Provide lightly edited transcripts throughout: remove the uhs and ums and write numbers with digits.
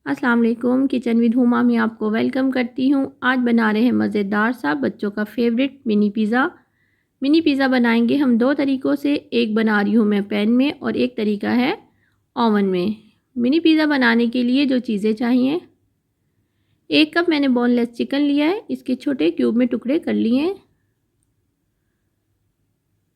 अस्सलाम वालेकुम। Kitchen with Huma में आपको वेलकम करती हूँ। आज बना रहे हैं मज़ेदार सा बच्चों का favourite mini pizza. Mini pizza बनाएंगे हम दो तरीक़ों से। एक बना रही हूँ मैं पैन में और एक तरीका है ओवन में। मिनी पिज़्ज़ा बनाने के लिए जो चीज़ें चाहिए, 1 कप मैंने बोनलेस चिकन लिया है, इसके छोटे क्यूब में टुकड़े कर लिए हैं।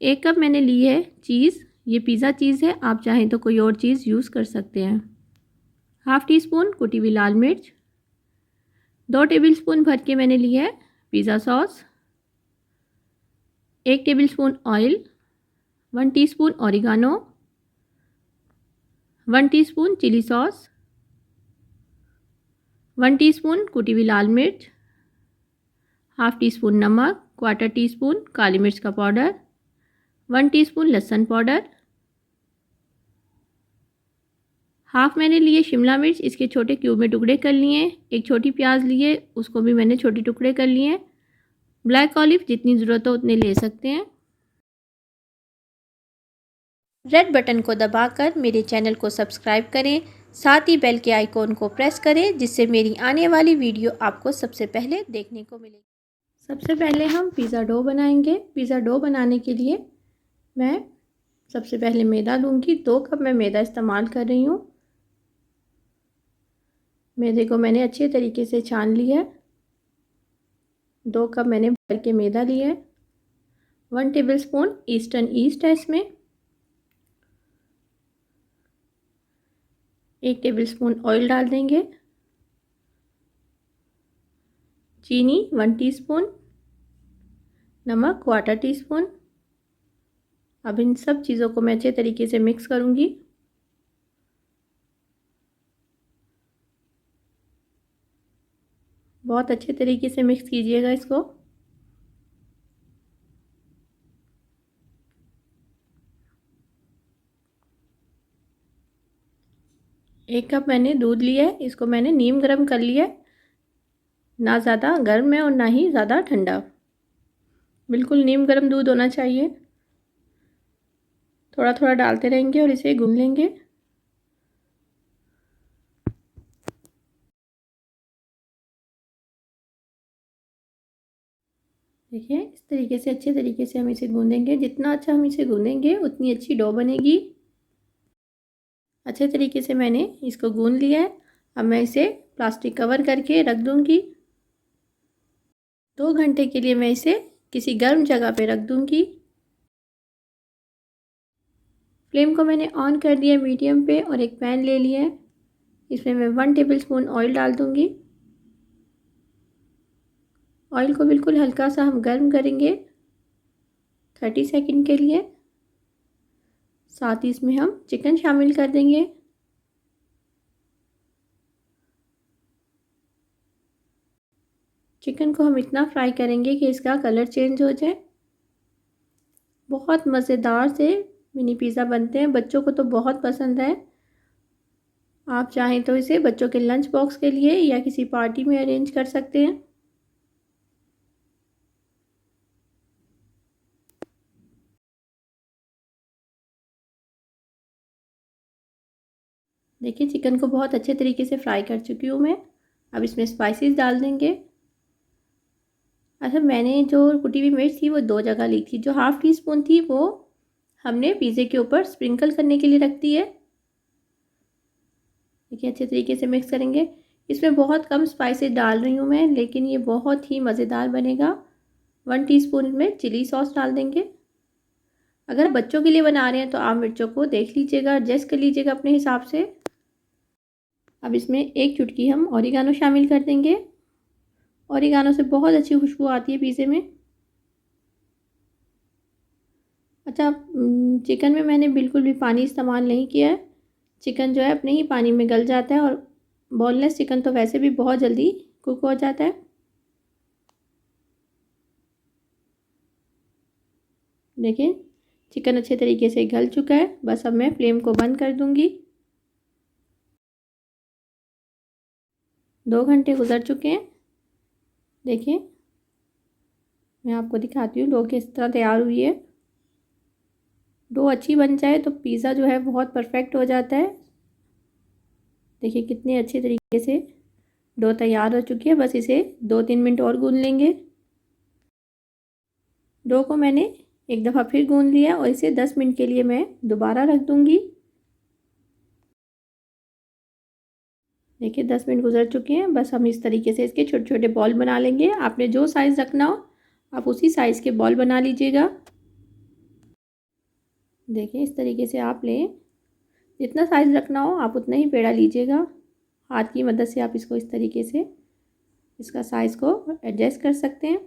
1 कप मैंने ली है चीज़, ये पिज़्ज़ा चीज़ है, आप चाहें तो कोई और चीज़ यूज़ कर सकते हैं। हाफ़ टी स्पून कुटी हुई लाल मिर्च, 2 टेबलस्पून भर के मैंने लिया है pizza sauce, 1 tablespoon oil, 1 teaspoon oregano, 1 teaspoon chilli sauce, 1 teaspoon कुटी हुई लाल मिर्च, हाफ़ टी स्पून नमक, 1/4 टीस्पून काली मिर्च का पाउडर, 1 टीस्पून लहसुन पाउडर, हाफ़ मैंने लिए शिमला मिर्च, इसके छोटे क्यूब में टुकड़े कर लिए। एक छोटी प्याज लिए, उसको भी मैंने छोटे टुकड़े कर लिए। ब्लैक ऑलिव जितनी ज़रूरत हो उतने ले सकते हैं। रेड बटन को दबाकर मेरे चैनल को सब्सक्राइब करें, साथ ही बेल के आइकॉन को प्रेस करें जिससे मेरी आने वाली वीडियो आपको सबसे पहले देखने को मिलेगी। सबसे पहले हम पिज़्ज़ा डो बनाएंगे। पिज़्ज़ा डो बनाने के लिए मैं सबसे पहले मैदा लूँगी। 2 कप मैं मैदा इस्तेमाल कर रही हूँ। मैदे को मैंने अच्छे तरीके से छान लिया है। 2 कप मैंने भर के मैदा लिया है। 1 टेबलस्पून ईस्टर्न ईस्ट है इसमें। 1 टेबलस्पून ऑयल डाल देंगे। चीनी 1 टीस्पून, नमक 1/4 टीस्पून। अब इन सब चीज़ों को मैं अच्छे तरीके से मिक्स करूँगी। बहुत अच्छे तरीके से मिक्स कीजिएगा इसको। एक कप मैंने दूध लिया है, इसको मैंने नीम गर्म कर लिया है। ना ज़्यादा गर्म है और ना ही ज़्यादा ठंडा, बिल्कुल नीम गर्म दूध होना चाहिए। थोड़ा थोड़ा डालते रहेंगे और इसे गूंद लेंगे। देखिए इस तरीके से अच्छे तरीके से हम इसे गूंदेंगे। जितना अच्छा हम इसे गूंदेंगे उतनी अच्छी डो बनेगी। अच्छे तरीके से मैंने इसको गूंद लिया है। अब मैं इसे प्लास्टिक कवर करके रख दूंगी। 2 घंटे के लिए मैं इसे किसी गर्म जगह पे रख दूंगी। फ्लेम को मैंने ऑन कर दिया मीडियम पे और एक पैन ले लिया है। इसमें मैं 1 टेबलस्पून ऑयल डाल दूंगी। ऑयल को बिल्कुल हल्का सा हम गर्म करेंगे 30 सेकंड के लिए। साथ ही इसमें हम चिकन शामिल कर देंगे। चिकन को हम इतना फ्राई करेंगे कि इसका कलर चेंज हो जाए। बहुत मज़ेदार से मिनी पिज़्ज़ा बनते हैं, बच्चों को तो बहुत पसंद है। आप चाहें तो इसे बच्चों के लंच बॉक्स के लिए या किसी पार्टी में अरेंज कर सकते हैं। देखिए चिकन को बहुत अच्छे तरीके से फ्राई कर चुकी हूँ मैं। अब इसमें स्पाइसेस डाल देंगे। अच्छा, मैंने जो कुटी हुई मिर्च थी वो 2 जगह ली थी। जो हाफ़ टी स्पून थी वो हमने पिज़्ज़े के ऊपर स्प्रिंकल करने के लिए रख दी है। देखिए अच्छे तरीके से मिक्स करेंगे। इसमें बहुत कम स्पाइसेस डाल रही हूँ मैं, लेकिन ये बहुत ही मज़ेदार बनेगा। 1 टीस्पून में चिली सॉस डाल देंगे। अगर बच्चों के लिए बना रहे हैं तो आप मिर्चों को देख लीजिएगा, एडजस्ट कर लीजिएगा अपने हिसाब से। अब इसमें 1 चुटकी हम ऑरिगानो शामिल कर देंगे। ऑरिगानो से बहुत अच्छी खुशबू आती है पिज़्ज़े में। अच्छा, चिकन में मैंने बिल्कुल भी पानी इस्तेमाल नहीं किया है। चिकन जो है अपने ही पानी में गल जाता है और बोनलेस चिकन तो वैसे भी बहुत जल्दी कुक हो जाता है। देखिए चिकन अच्छे तरीके से गल चुका है। बस अब मैं फ्लेम को बंद कर दूंगी। 2 घंटे गुजर चुके हैं। देखिए मैं आपको दिखाती हूँ डो किस तरह तैयार हुई है। डो अच्छी बन जाए तो पिज़्ज़ा जो है बहुत परफेक्ट हो जाता है। देखिए कितने अच्छे तरीके से डो तैयार हो चुकी है। बस इसे 2-3 मिनट और गूंद लेंगे। डो को मैंने एक दफ़ा फिर गूंद लिया और इसे 10 मिनट के लिए मैं दोबारा रख दूंगी। देखिए 10 मिनट गुजर चुके हैं। बस हम इस तरीके से इसके छोटे छोटे बॉल बना लेंगे। आपने जो साइज़ रखना हो आप उसी साइज़ के बॉल बना लीजिएगा। देखिए इस तरीके से आप लें, जितना साइज़ रखना हो आप उतना ही पेड़ा लीजिएगा। हाथ की मदद से आप इसको इस तरीके से इसका साइज़ को एडजस्ट कर सकते हैं।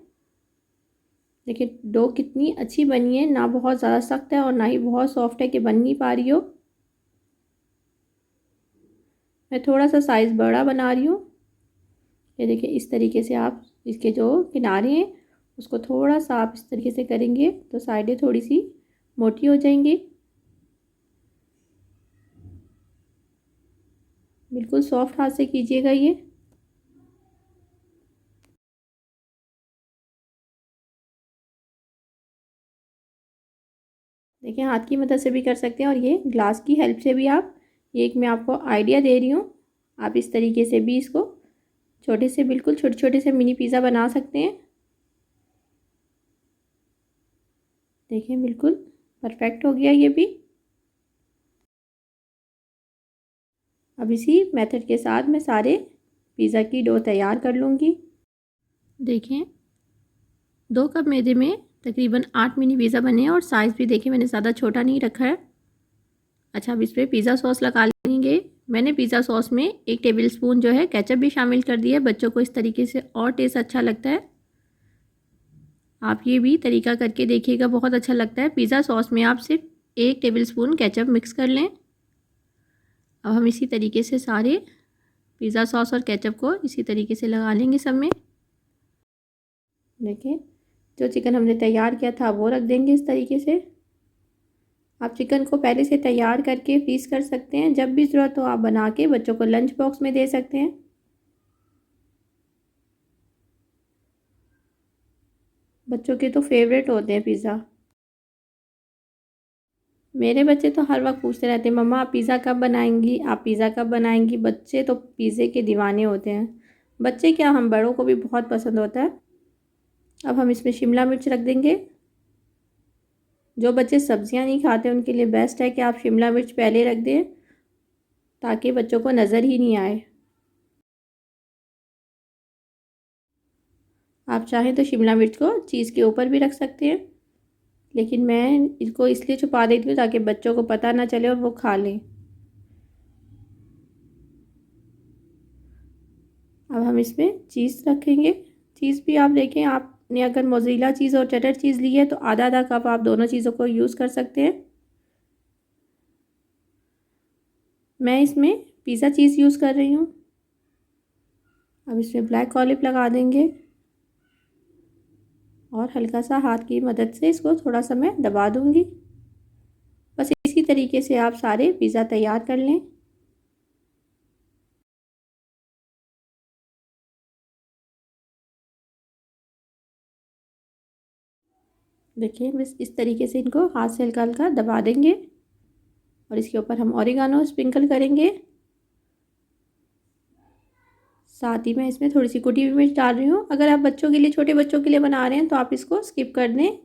देखिए डो कितनी अच्छी बनी है, ना बहुत ज़्यादा सख्त है और ना ही बहुत सॉफ्ट है कि बन नहीं पा रही हो। मैं थोड़ा सा साइज़ बड़ा बना रही हूँ। ये देखिए इस तरीके से आप इसके जो किनारे हैं उसको थोड़ा सा आप इस तरीके से करेंगे तो साइडें थोड़ी सी मोटी हो जाएंगी। बिल्कुल सॉफ्ट हाथ से कीजिएगा ये। देखिए हाथ की मदद से भी कर सकते हैं और ये ग्लास की हेल्प से भी आप, ये एक मैं आपको आइडिया दे रही हूँ, आप इस तरीके से भी इसको छोटे से बिल्कुल छोटे छोटे से मिनी पिज़्ज़ा बना सकते हैं। देखिए बिल्कुल परफेक्ट हो गया ये भी। अब इसी मेथड के साथ मैं सारे पिज़्ज़ा की डो तैयार कर लूँगी। देखें 2 कप मैदे में तकरीबन 8 मिनी पिज़्ज़ा बने हैं और साइज़ भी देखिए मैंने ज़्यादा छोटा नहीं रखा है। अच्छा अब इस पर पिज़्ज़ा सॉस लगा लेंगे। मैंने पिज़्ज़ा सॉस में 1 टेबल स्पून जो है केचप भी शामिल कर दिया है। बच्चों को इस तरीके से और टेस्ट अच्छा लगता है। आप ये भी तरीका करके देखिएगा, बहुत अच्छा लगता है। पिज़्ज़ा सॉस में आप सिर्फ 1 टेबल स्पून केचप मिक्स कर लें। अब हम इसी तरीके से सारे पिज़्ज़ा सॉस और केचप को इसी तरीके से लगा लेंगे सब में। देखिए जो चिकन हमने तैयार किया था वो रख देंगे इस तरीके से। आप चिकन को पहले से तैयार करके फ्रीज़ कर सकते हैं, जब भी ज़रूरत हो आप बना के बच्चों को लंच बॉक्स में दे सकते हैं। बच्चों के तो फेवरेट होते हैं पिज़्ज़ा। मेरे बच्चे तो हर वक्त पूछते रहते हैं मम्मा आप पिज़्ज़ा कब बनाएंगी, आप पिज़्ज़ा कब बनाएंगी। बच्चे तो पिज़्ज़े के दीवाने होते हैं। बच्चे क्या, हम बड़ों को भी बहुत पसंद होता है। अब हम इसमें शिमला मिर्च रख देंगे। जो बच्चे सब्जियां नहीं खाते उनके लिए बेस्ट है कि आप शिमला मिर्च पहले रख दें ताकि बच्चों को नज़र ही नहीं आए। आप चाहें तो शिमला मिर्च को चीज़ के ऊपर भी रख सकते हैं, लेकिन मैं इसको इसलिए छुपा देती हूँ ताकि बच्चों को पता ना चले और वो खा लें। अब हम इसमें चीज़ रखेंगे। चीज़ भी आप देखें, आपने अगर मोज़रेला चीज़ और चटर चीज़ ली है तो आधा आधा कप आप दोनों चीज़ों को यूज़ कर सकते हैं। मैं इसमें पिज़्ज़ा चीज़ यूज़ कर रही हूँ। अब इसमें ब्लैक ऑलिव लगा देंगे और हल्का सा हाथ की मदद से इसको थोड़ा सा मैं दबा दूँगी। बस इसी तरीके से आप सारे पिज़्ज़ा तैयार कर लें। देखिए बस इस तरीके से इनको हाथ से हल्का हल्का दबा देंगे और इसके ऊपर हम ऑरिगानो स्प्रिंकल करेंगे। साथ ही मैं इसमें थोड़ी सी कुटी हुई मिर्च डाल रही हूँ। अगर आप बच्चों के लिए, छोटे बच्चों के लिए बना रहे हैं तो आप इसको स्किप कर दें,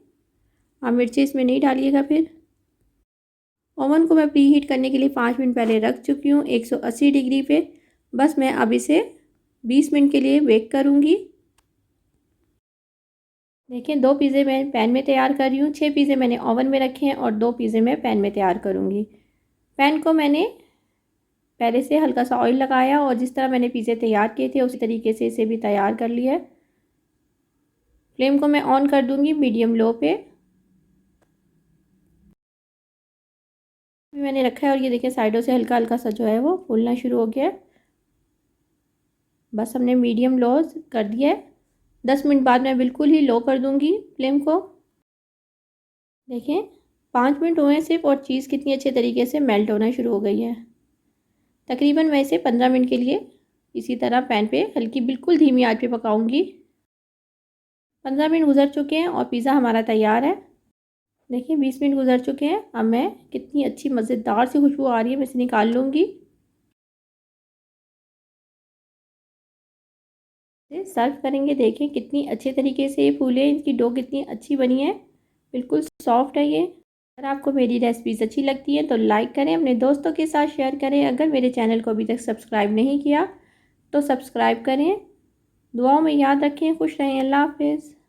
आप मिर्ची इसमें नहीं डालिएगा। फिर ओवन को मैं प्री हीट करने के लिए 5 मिनट पहले रख चुकी हूँ 180 डिग्री पे। बस मैं अब इसे 20 मिनट के लिए बेक करूँगी। देखिए 2 पिज़्ज़े मैं पैन में तैयार कर रही हूँ। 6 पिज़्ज़े मैंने ओवन में रखे हैं और 2 पिज़्ज़े मैं पैन में तैयार करूँगी। पैन को मैंने पहले से हल्का सा ऑयल लगाया और जिस तरह मैंने पिज़्ज़े तैयार किए थे उसी तरीके से इसे भी तैयार कर लिया है। फ्लेम को मैं ऑन कर दूँगी मीडियम लो पे। मैंने रखा है और ये देखिए साइडों से हल्का हल्का सा जो है वो फूलना शुरू हो गया है। बस हमने मीडियम लो कर दिया है। 10 मिनट बाद मैं बिल्कुल ही लो कर दूँगी फ्लेम को। देखें 5 मिनट हुए हैं सिर्फ और चीज़ कितनी अच्छे तरीके से मेल्ट होना शुरू हो गई है। तकरीबन मैं इसे 15 मिनट के लिए इसी तरह पैन पे हल्की बिल्कुल धीमी आंच पे पकाऊंगी। 15 मिनट गुजर चुके हैं और पिज़्ज़ा हमारा तैयार है। देखिए 20 मिनट गुजर चुके हैं। अब मैं, कितनी अच्छी मज़ेदार सी खुशबू आ रही है, मैं इसे निकाल लूँगी। से सर्व करेंगे। देखें कितनी अच्छे तरीके से ये फूले, इनकी डो कितनी अच्छी बनी है, बिल्कुल सॉफ्ट है ये। अगर आपको मेरी रेसिपीज़ अच्छी लगती है तो लाइक करें, अपने दोस्तों के साथ शेयर करें। अगर मेरे चैनल को अभी तक सब्सक्राइब नहीं किया तो सब्सक्राइब करें। दुआओं में याद रखें। खुश रहें। अल्लाह हाफिज़।